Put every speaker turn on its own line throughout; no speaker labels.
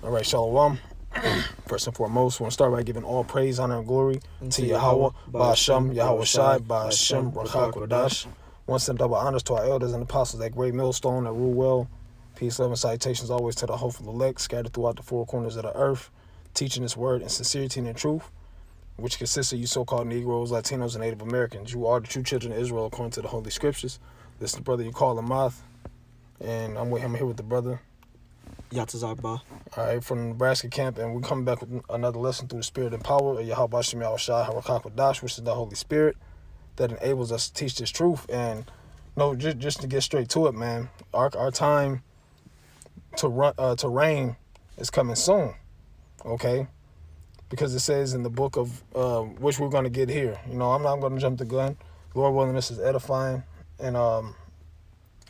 All right, Shalom. First and foremost, we want to start by giving all praise, honor, and glory to Yahweh, Ba'ashem, Yahweh Shai, Ba'ashem, Rakha Kodash. Want to send double honors to our elders and apostles, that great millstone that rule well. Peace, love, and salutations always to the hopeful elect, scattered throughout the four corners of the earth, teaching this word in sincerity and in truth, which consists of you so-called Negroes, Latinos, and Native Americans. You are the true children of Israel according to the Holy Scriptures. This is the brother you call Amath, and I'm here with the brother
Yatazar Ba.
All right, from the Nebraska camp, and we come back with another lesson through the spirit and power of Yahweh Shem Yahweh Shai Harakak Wadash, which is the Holy Spirit that enables us to teach this truth. And no, just to get straight to it, man, our time to reign is coming soon, okay? Because it says in the book of which we're going to get here. You know, I'm not going to jump the gun. Lord willing, this is edifying. And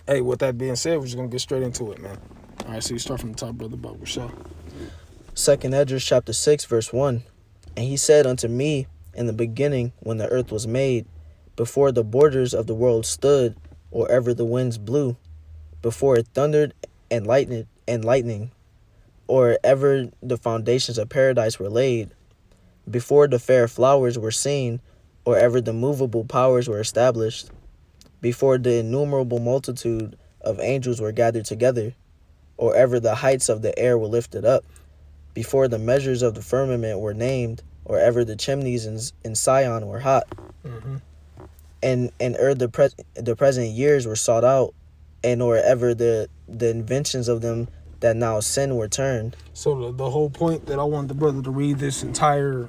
hey, with that being said, we're just going to get straight into it, man. All right, so you start from the top, brother, about Rochelle.
2nd Esdras chapter 6, verse 1. And he said unto me in the beginning, when the earth was made, before the borders of the world stood, or ever the winds blew, before it thundered and lightning, or ever the foundations of paradise were laid, before the fair flowers were seen, or ever the movable powers were established, before the innumerable multitude of angels were gathered together, or ever the heights of the air were lifted up, before the measures of the firmament were named, or ever the chimneys in Sion were hot, and ere the present years were sought out, and or ever the inventions of them that now sin were turned.
So the whole point that I want the brother to read this entire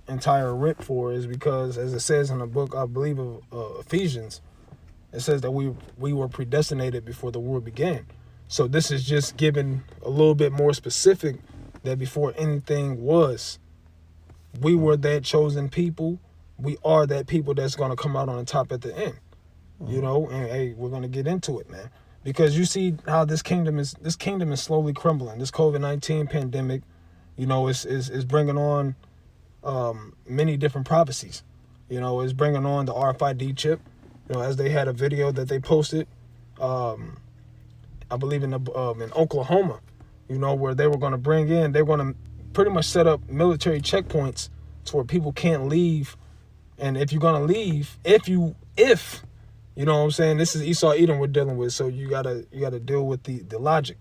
rip for is because, as it says in the book, I believe of Ephesians, it says that we were predestinated before the world began. So this is just giving a little bit more specific that before anything was, we were that chosen people. We are that people that's going to come out on the top at the end. You know, and hey, we're going to get into it, man. Because you see how this kingdom is slowly crumbling. This COVID-19 pandemic, you know, is bringing on many different prophecies. You know, it's bringing on the RFID chip. You know, as they had a video that they posted, I believe in Oklahoma, you know, where they were going to they're going to pretty much set up military checkpoints to where people can't leave. And if you're going to leave, if you know what I'm saying, this is Esau Edom we're dealing with, so you gotta deal with the logic.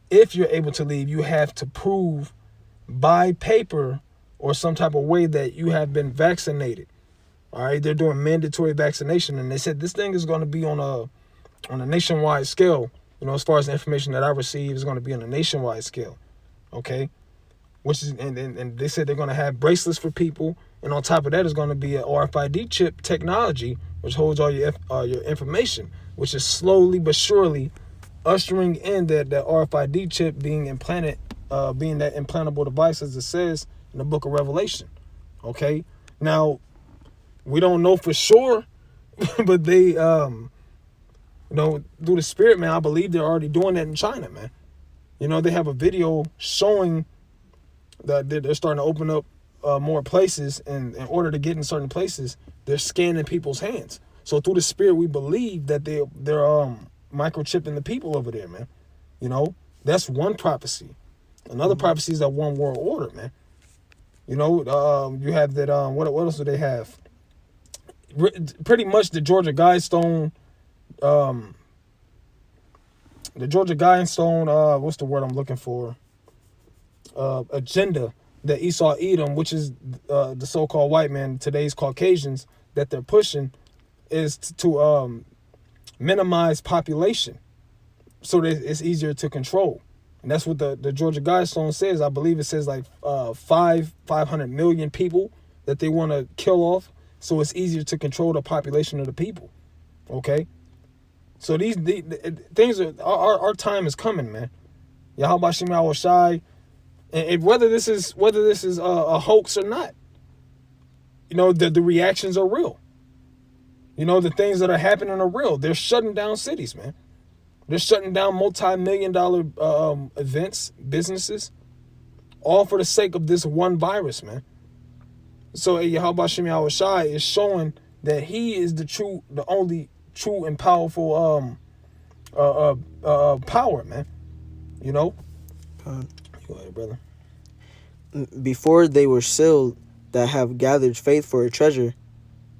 If you're able to leave, you have to prove by paper or some type of way that you have been vaccinated. All right, they're doing mandatory vaccination, and they said this thing is going to be on a nationwide scale. You know, as far as the information that I received, is going to be on a nationwide scale. Okay, which is and they said they're going to have bracelets for people, and on top of that is going to be an RFID chip technology, which holds all your information, which is slowly but surely ushering in that RFID chip being implanted, being that implantable device, as it says in the book of Revelation. Okay, now we don't know for sure, but they, you know, through the spirit, man, I believe they're already doing that in China, man. You know, they have a video showing that they're starting to open up more places, and in order to get in certain places, they're scanning people's hands. So through the spirit, we believe that they're microchipping the people over there, man. You know, that's one prophecy. Another prophecy is that one world order, man. You know, you have that. What else do they have? Pretty much the Georgia Guidestone. The Georgia Guidestone. What's the word I'm looking for? Agenda that Esau Edom, which is the so-called white man, today's Caucasians, that they're pushing, is to minimize population so that it's easier to control. And that's what the Georgia Guidestone says. I believe it says like 500 million people that they want to kill off, so it's easier to control the population of the people. Okay, so these things are our time is coming, man. Yahweh Shem Yahweh Shai. And whether this is a hoax or not, you know, the reactions are real. You know, the things that are happening are real. They're shutting down cities, man. They're shutting down multi-million-dollar events, businesses, all for the sake of this one virus, man. So Yahweh Shem Yahweh Shai is showing that he is the only true and powerful power, man. You know, Go ahead, brother.
Before they were sealed that have gathered faith for a treasure,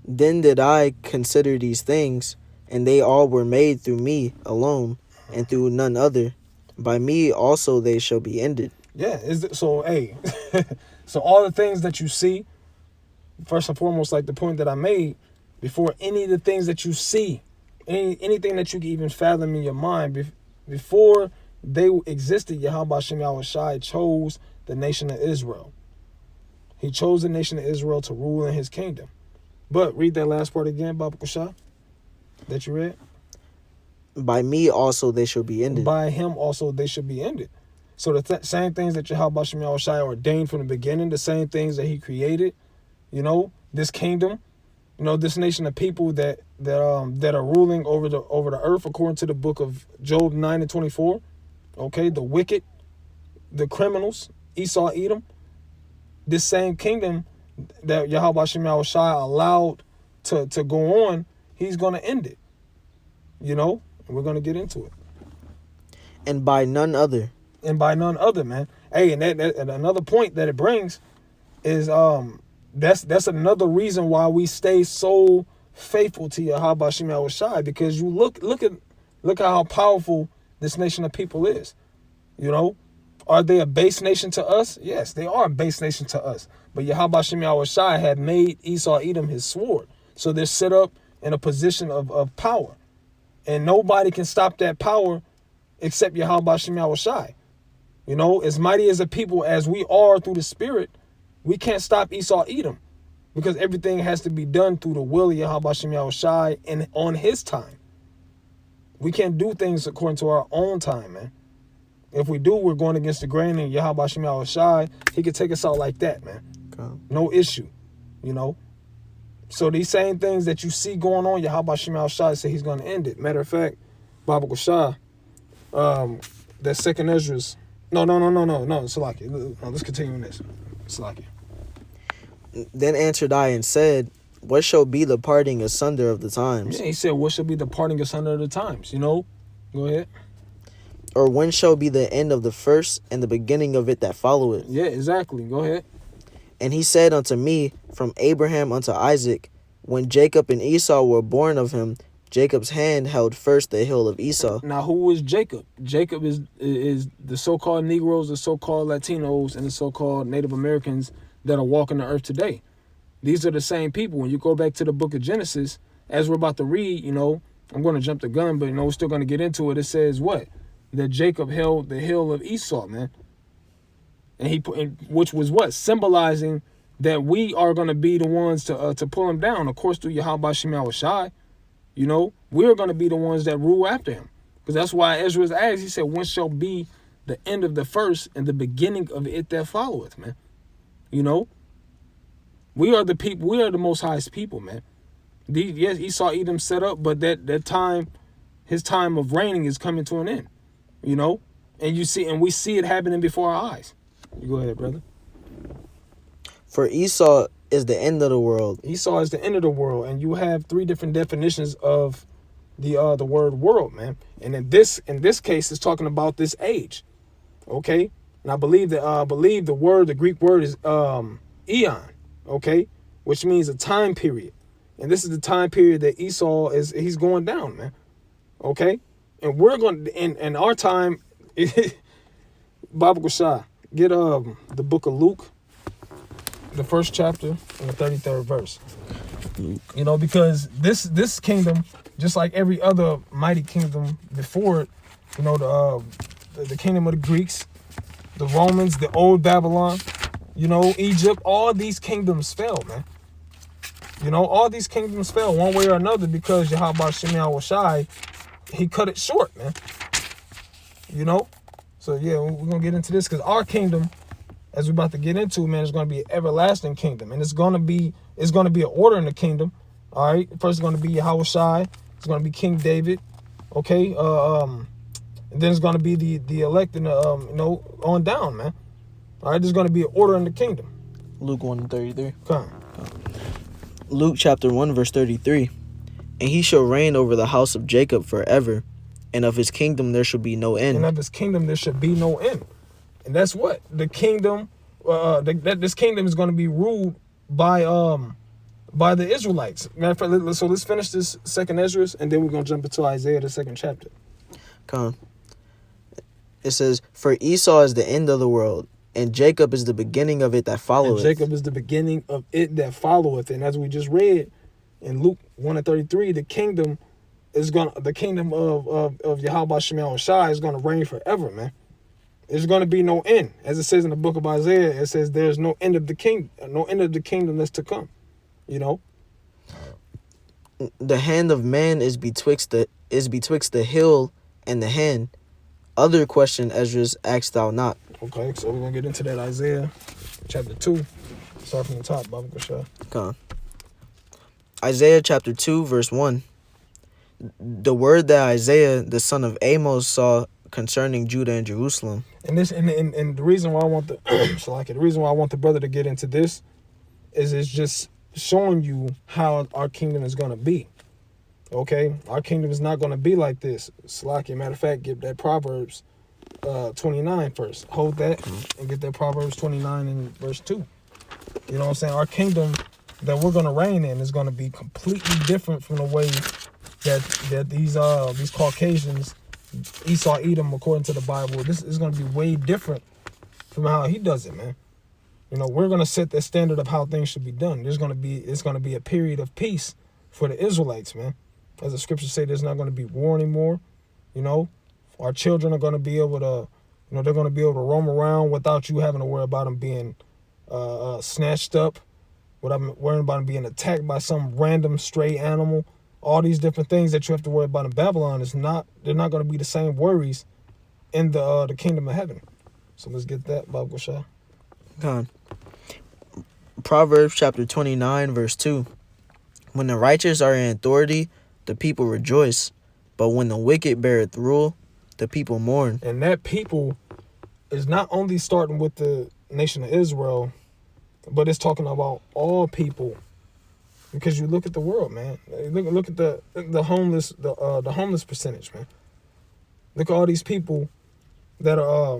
then did I consider these things, and they all were made through me alone, and through none other. By me also they shall be ended.
Yeah, so hey, so all the things that you see, first and foremost, like the point that I made, before any of the things that you see, anything that you can even fathom in your mind, before they existed, Yahweh Shem Yahushai chose the nation of Israel. He chose the nation of Israel to rule in his kingdom. But read that last part again, Baba Kushah, that you read.
By me also they shall be ended.
By him also they should be ended. So the same things that Yahweh Shem Yahushai ordained from the beginning, the same things that he created, this kingdom, this nation of people that are ruling over the earth, according to the book of Job 9:24. Okay, the wicked, the criminals, Esau, Edom. This same kingdom that Yahweh Shem Yahushai allowed to go on, he's going to end it. And we're going to get into it.
And by none other.
And by none other, man. Hey, and another point that it brings is that's another reason why we stay so faithful to Yahweh Shem Yahushai, because you look at how powerful this nation of people is. Are they a base nation to us? Yes, they are a base nation to us. But Yahweh Shem Yahushai had made Esau Edom his sword. So they're set up in a position of power. And nobody can stop that power except Yahweh Shem Yahushai. As mighty as a people as we are through the spirit, we can't stop Esau Edom, because everything has to be done through the will of Yahweh Shem Yahushai and on his time. We can't do things according to our own time, man. If we do, we're going against the grain, and Yahweh Shem Yahushai, he could take us out like that, man.
Okay.
No issue, So these same things that you see going on, Yahweh Shem Yahushai said he's going to end it. Matter of fact, Baba Kushah, that second Ezra's, no, Salaki. No, let's continue on this. Salaki.
Then answered I and said, what shall be the parting asunder of the times?
Yeah, he said, what shall be the parting asunder of the times? Go ahead.
Or when shall be the end of the first and the beginning of it that followeth?
Yeah, exactly. Go ahead.
And he said unto me, from Abraham unto Isaac, when Jacob and Esau were born of him, Jacob's hand held first the hill of Esau.
Now, who is Jacob? Jacob is the so-called Negroes, the so-called Latinos, and the so-called Native Americans that are walking the earth today. These are the same people. When you go back to the book of Genesis, as we're about to read, I'm going to jump the gun, but, we're still going to get into it. It says what? That Jacob held the hill of Esau, man. And which was what? Symbolizing that we are going to be the ones to pull him down, of course, through Yahweh Shem Yahushai. We're going to be the ones that rule after him. Because that's why Ezra asked, he said, when shall be the end of the first and the beginning of it that followeth, man? We are the people, we are the most highest people, man. Yes, Esau Edom set up, but that time, his time of reigning is coming to an end. And we see it happening before our eyes. You go ahead, brother.
For Esau is the end of the world.
Esau is the end of the world, and you have three different definitions of the word world, man. And in this case, it's talking about this age. Okay? And I believe the Greek word is eon, okay? Which means a time period. And this is the time period that Esau he's going down, man. Okay? And we're going to, in our time, Baba Kushah, get the book of Luke, the first chapter and the 33rd verse. Because this kingdom, just like every other mighty kingdom before it, the kingdom of the Greeks, the Romans, the old Babylon, Egypt, all these kingdoms fell, man. All these kingdoms fell one way or another because Yahweh Shem Yahushai, he cut it short, man. So yeah, we're gonna get into this because our kingdom, as we're about to get into, man, is gonna be an everlasting kingdom, and it's gonna be an order in the kingdom. All right, first it's gonna be Yahushai, it's gonna be King David, okay, and then it's gonna be the elect and on down, man. All right, there's gonna be an order in the kingdom.
Luke 1:33.
Come.
Luke chapter 1 verse 33. And he shall reign over the house of Jacob forever, and of his kingdom there shall be no end.
And of his kingdom there shall be no end. And that's what the kingdom. This kingdom is going to be ruled by the Israelites. Matter of fact, so let's finish this second Ezra, and then we're gonna jump into Isaiah, the second chapter.
Come on. It says, "For Esau is the end of the world, and Jacob is the beginning of it that followeth."
And Jacob is the beginning of it that followeth. And as we just read in Luke 1:33, the kingdom of Yahweh Shemel Shai is gonna reign forever, man. There's going to be no end. As it says in the book of Isaiah, it says there's no end of the kingdom that's to come. You know?
The hand of man is betwixt the hill and the hand. Other question Esdras asked thou not.
Okay, so we're going to get into that Isaiah chapter 2. Start from the top, Baba Gashah.
Come on. Isaiah chapter 2, verse 1. The word that Isaiah, the son of Amos, saw concerning Judah and Jerusalem.
And the reason why I want the reason why I want the brother to get into this is it's just showing you how our kingdom is going to be. Okay, our kingdom is not going to be like this. Salaki, matter of fact, get that Proverbs 29 first. Hold that and get that Proverbs 29 and verse 2. You know what I'm saying? Our kingdom that we're going to reign in is going to be completely different from the way that these Caucasians, Esau, Edom, according to the Bible, this is going to be way different from how he does it, man. You know, we're going to set the standard of how things should be done. It's going to be a period of peace for the Israelites, man. As the scriptures say, there's not going to be war anymore. You know, our children are going to be able to, they're going to be able to roam around without you having to worry about them being snatched up, without worrying about them being attacked by some random stray animal. All these different things that you have to worry about in Babylon they're not going to be the same worries in the kingdom of heaven. So let's get that, Baba Gashah.
Come on. Proverbs chapter 29, verse 2. When the righteous are in authority, the people rejoice, but when the wicked beareth rule, the people mourn.
And that people is not only starting with the nation of Israel, but it's talking about all people. Because you look at the world, man. Look at the homeless percentage, man. Look at all these people that are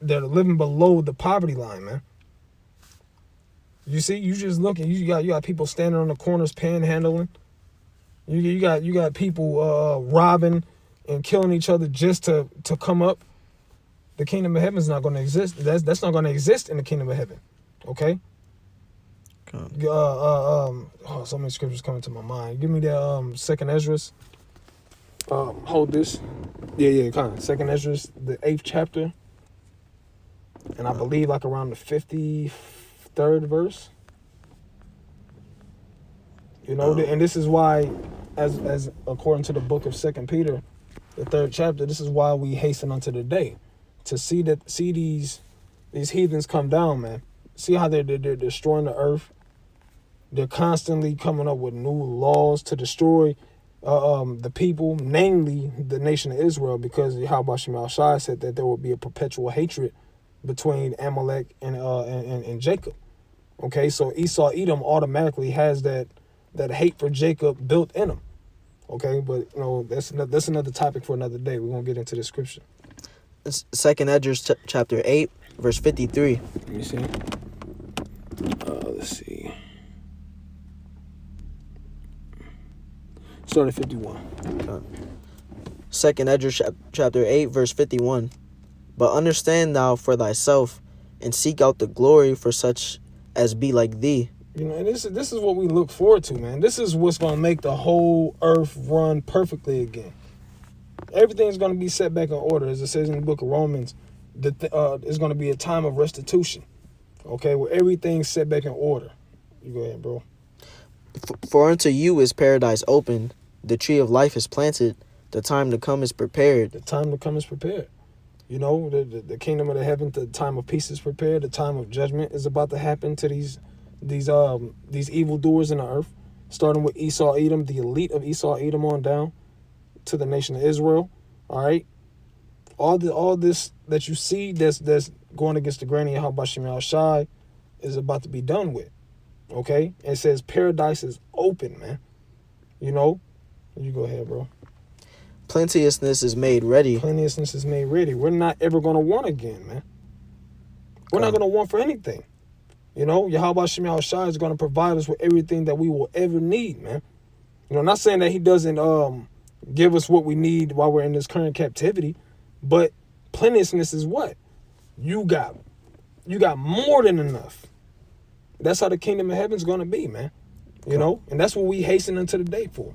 living below the poverty line, man. You see, you just look and you got people standing on the corners panhandling. You got people robbing and killing each other just to come up. The kingdom of heaven is not going to exist. That's not going to exist in the kingdom of heaven. Okay. So many scriptures coming to my mind. Give me that second Ezra. Hold this. Yeah, kind of. Second Ezra, the 8th chapter. And I believe like around the 53rd verse. You know, and this is why, as according to the book of 2 Peter, the 3rd chapter, this is why we hasten unto the day. To see these heathens come down, man. See how they're destroying the earth. They're constantly coming up with new laws to destroy the people, namely the nation of Israel, because Yahweh Shemel Shai said that there will be a perpetual hatred between Amalek and Jacob. Okay, so Esau Edom automatically has that hate for Jacob built in him. Okay, but that's another topic for another day. We're gonna get into the scripture.
It's 2 Ezra chapter 8, verse 53.
Let me see. Let's see. Start at 51.
2 Ezra chapter 8, verse 51. But understand thou for thyself, and seek out the glory for such as be like thee.
You know, and this is what we look forward to, man. This is what's going to make the whole earth run perfectly again. Everything's going to be set back in order. As it says in the book of Romans, it's going to be a time of restitution. Okay, where everything's set back in order. You go ahead, bro.
For unto you is paradise opened, the tree of life is planted, the time to come is prepared.
The time to come is prepared. You know, the kingdom of the heaven, the time of peace is prepared. The time of judgment is about to happen to these evildoers in the earth, starting with Esau Edom, the elite of Esau Edom on down to the nation of Israel. All right, all this that you see that's going against the grain of Yahweh Shemel Shai is about to be done with. Okay, it says paradise is open, man. You know, you go ahead, bro.
Plenteousness is made ready.
Plenteousness is made ready. We're not ever going to want again, man. We're not going to want for anything. You know, Yahweh Shem Shai is going to provide us with everything that we will ever need, man. You know, not saying that he doesn't give us what we need while we're in this current captivity, but plenteousness is what? You got more than enough. That's how the kingdom of heaven is going to be, man. You know, and that's what we hasten into the day for.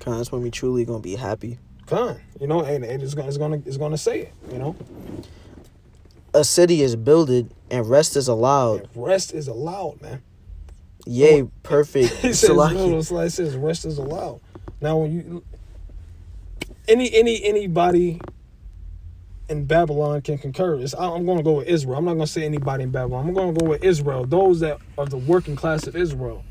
That's when we truly going to be happy.
You know, and it's gonna say it, you know.
A city is builded and rest is allowed.
And rest is allowed, man.
Yea, perfect.
It says rest is allowed. Now, when you anybody in Babylon can concur. I'm going to go with Israel. I'm not going to say anybody in Babylon. I'm going to go with Israel. Those that are the working class of Israel.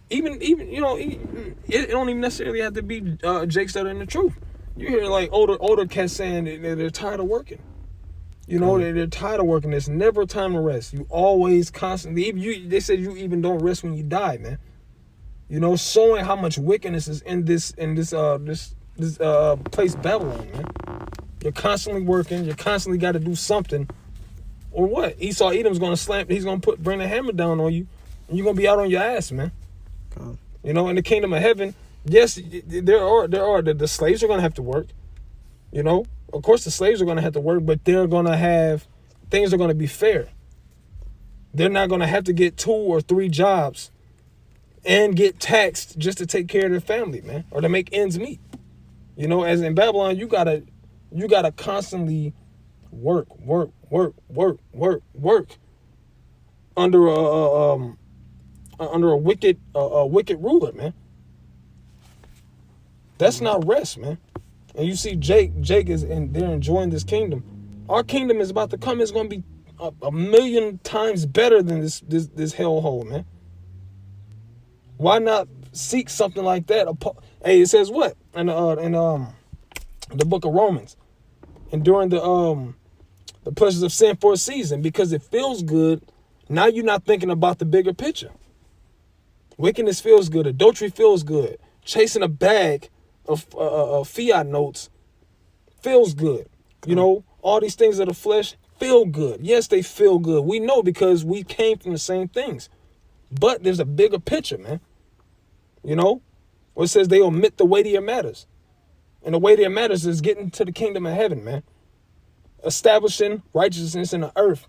Even you know, it don't even necessarily have to be Jakes that are in the truth. You hear like older cats saying they're tired of working. You know, they're tired of working. There's never time to rest. You always constantly. They said you even don't rest when you die, man. You know, showing how much wickedness is in this place Babylon, man. You're constantly working. You constantly got to do something, or what? Esau Edom's gonna slam. He's gonna bring the hammer down on you, and you're gonna be out on your ass, man. You know, in the kingdom of heaven, yes, there are the slaves are gonna have to work. You know, of course, the slaves are gonna have to work, but they're gonna have things are gonna be fair. They're not gonna have to get 2 or 3 jobs and get taxed just to take care of their family, man, or to make ends meet. You know, as in Babylon, you gotta constantly work under a wicked ruler, man. That's not rest, man. And you see Jake is in there enjoying this kingdom. Our kingdom is about to come. It's going to be a million times better than this hellhole, man. Why not seek something like that? Hey, it says what in the book of Romans, enduring the pleasures of sin for a season because it feels good. Now you're not thinking about the bigger picture. Wickedness feels good. Adultery feels good. Chasing a bag of fiat notes feels good. You know, all these things of the flesh feel good. Yes, they feel good. We know because we came from the same things. But there's a bigger picture, man. You know, where it says they omit the weightier matters. And the weightier matters is getting to the kingdom of heaven, man. Establishing righteousness in the earth.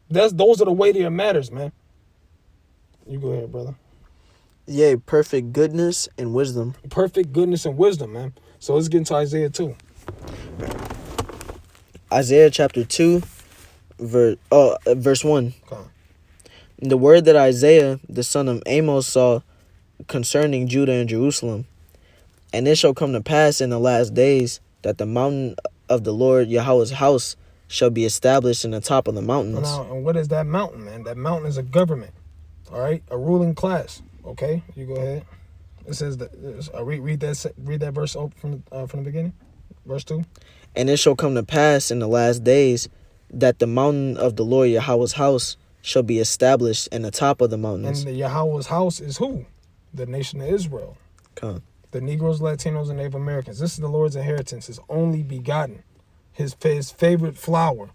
Those are the weightier matters, man. You go ahead, brother.
Yea, perfect goodness and wisdom.
Perfect goodness and wisdom, man. So let's get into Isaiah 2.
Isaiah chapter 2, verse 1.
Okay.
The word that Isaiah, the son of Amos, saw concerning Judah and Jerusalem. And it shall come to pass in the last days that the mountain of the Lord Yahweh's house shall be established in the top of the mountains.
Now, and what is that mountain, man? That mountain is a government. All right, a ruling class. Okay, you go ahead. It says that. Read that verse from the beginning, verse 2.
And it shall come to pass in the last days that the mountain of the Lord Yahweh's house shall be established in the top of the mountains.
And the Yahweh's house is who? The nation of Israel.
Come.
The Negroes, Latinos, and Native Americans. This is the Lord's inheritance, His only begotten, His favorite flower.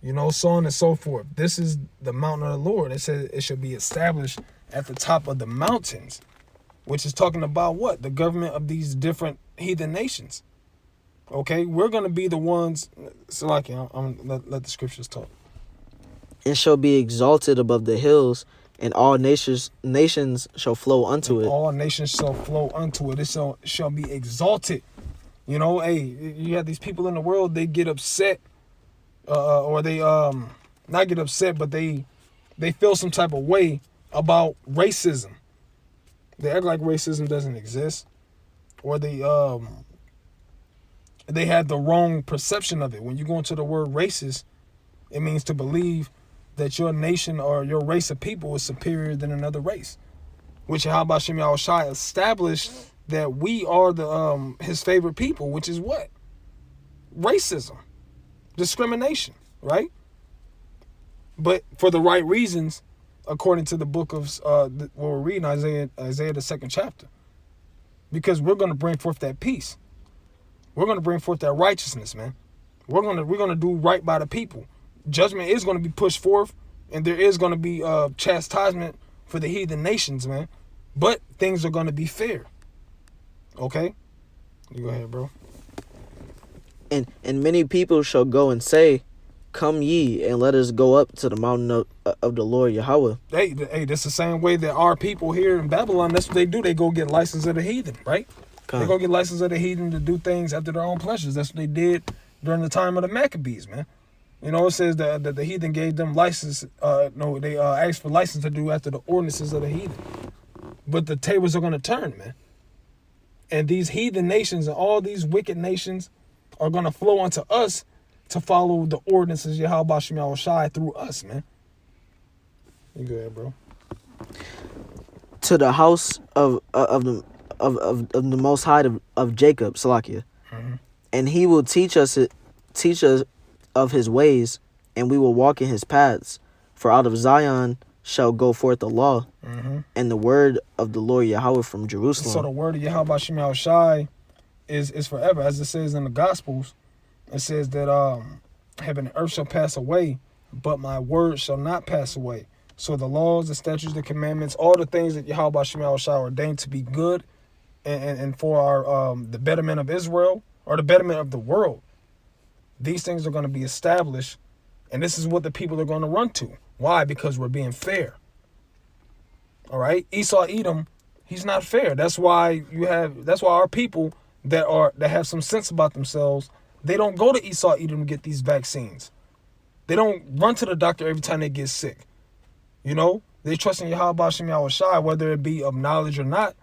You know, so on and so forth. This is the mountain of the Lord. It says it should be established at the top of the mountains, which is talking about what? The government of these different heathen nations. Okay, we're going to be the ones. So, like, let the scriptures talk.
It shall be exalted above the hills, and all nations shall flow unto it.
All nations shall flow unto it. It shall be exalted. You know, hey, you have these people in the world, they get upset. Or they not get upset, but they feel some type of way about racism. They act like racism doesn't exist, or they have the wrong perception of it. When you go into the word racist, it means to believe that your nation or your race of people is superior than another race, which Yahweh Shem Yahushai established that we are the His favorite people, which is what? Racism. Discrimination, right? But for the right reasons, according to the book of what we're reading, Isaiah the 2nd chapter, because we're going to bring forth that peace. We're going to bring forth that righteousness, man. We're going to do right by the people. judgment is going to be pushed forth, and there is going to be chastisement for the heathen nations, man. But things are going to be fair. Okay? You go ahead, bro.
And many people shall go and say, Come ye, and let us go up to the mountain of the Lord Yahweh.
Hey, that's the same way that our people here in Babylon, that's what they do. They go get license of the heathen, right? They go get license of the heathen to do things after their own pleasures. That's what they did during the time of the Maccabees, man. You know, it says that the heathen gave them license. They asked for license to do after the ordinances of the heathen. But the tables are going to turn, man. And these heathen nations and all these wicked nations are going to flow unto us to follow the ordinances Yahweh Shem Yahushai through us, man. You go ahead, bro.
To the house of the Most High of Jacob, Salakia, and he will teach us of his ways, and we will walk in his paths. For out of Zion shall go forth the law, and the word of the Lord Yahweh from Jerusalem.
So the word of Yahweh Shem Yahushai is forever, as it says in the Gospels. It says that heaven and earth shall pass away, but my word shall not pass away. So the laws, the statutes, the commandments, all the things that Yahweh Shem Yahushai ordained to be good and for our the betterment of Israel or the betterment of the world, these things are going to be established, and this is what the people are going to run to. Why? Because we're being fair. All right, Esau Edom, he's not fair. That's why our people that have some sense about themselves, they don't go to Esau Edom to get these vaccines. They don't run to the doctor every time they get sick. You know, they trust in Yahweh Shem Yahushai, whether it be of knowledge or not.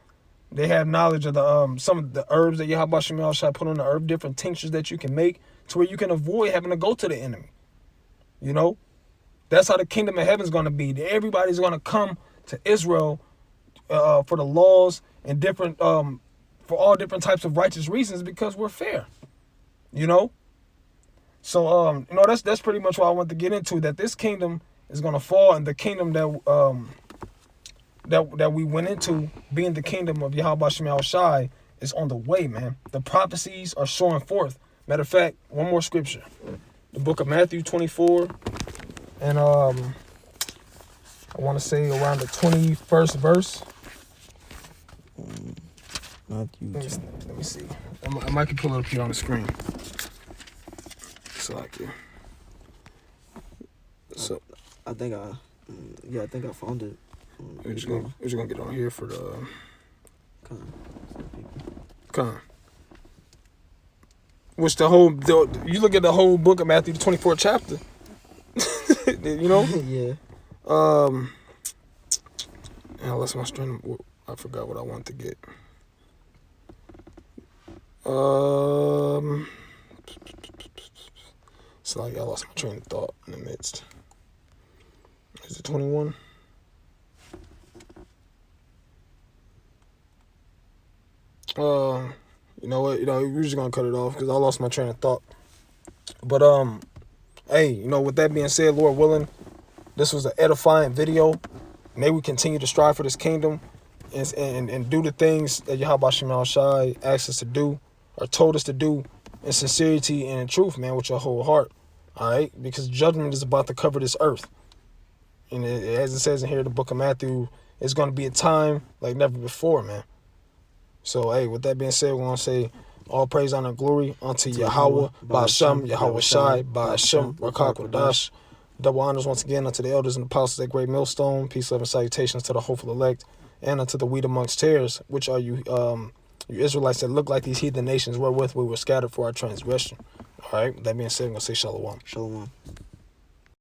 They have knowledge of the some of the herbs that Yahweh Shem Yahushai put on the herb, different tinctures that you can make to where you can avoid having to go to the enemy. You know, that's how the kingdom of heaven is going to be. Everybody's going to come to Israel for the laws and different for all different types of righteous reasons because we're fair. You know, so you know that's pretty much what I want to get into. That this kingdom is going to fall, and the kingdom that we went into, being the kingdom of Yahweh Shem Yahushai, is on the way, man. The prophecies are showing forth. Matter of fact, one more scripture, the book of Matthew 24, and I want to say around the 21st verse. Let me see. I might can pull it up here on the screen. So
I think I found it.
We're just gonna get on here for the Come. Which you look at the whole book of Matthew, the 24th chapter. You know?
Yeah.
I lost my strength. I forgot what I wanted to get. It's like I lost my train of thought in the midst. Is it 21? You know what? We're just gonna cut it off because I lost my train of thought. But hey, with that being said, Lord willing, this was an edifying video. May we continue to strive for this kingdom and do the things that Yahweh Shem Yahushai asked us to do or told us to do in sincerity and in truth, man, with your whole heart. All right, because judgment is about to cover this earth, and as it says in here, the book of Matthew, it's going to be a time like never before, man. So, hey, with that being said, we're going to say all praise, honor, and glory unto Yahweh, Ba'ashem, Yahweh Shai, Ba'ashem, Rakak Wadash. Double honors once again unto the elders and apostles at Great Millstone. Peace, love, and salutations to the hopeful elect and unto the wheat amongst tares, which are you Israelites that look like these heathen nations wherewith we were scattered for our transgression. All right, with that being said, I'm going to say shalom.
Shalom.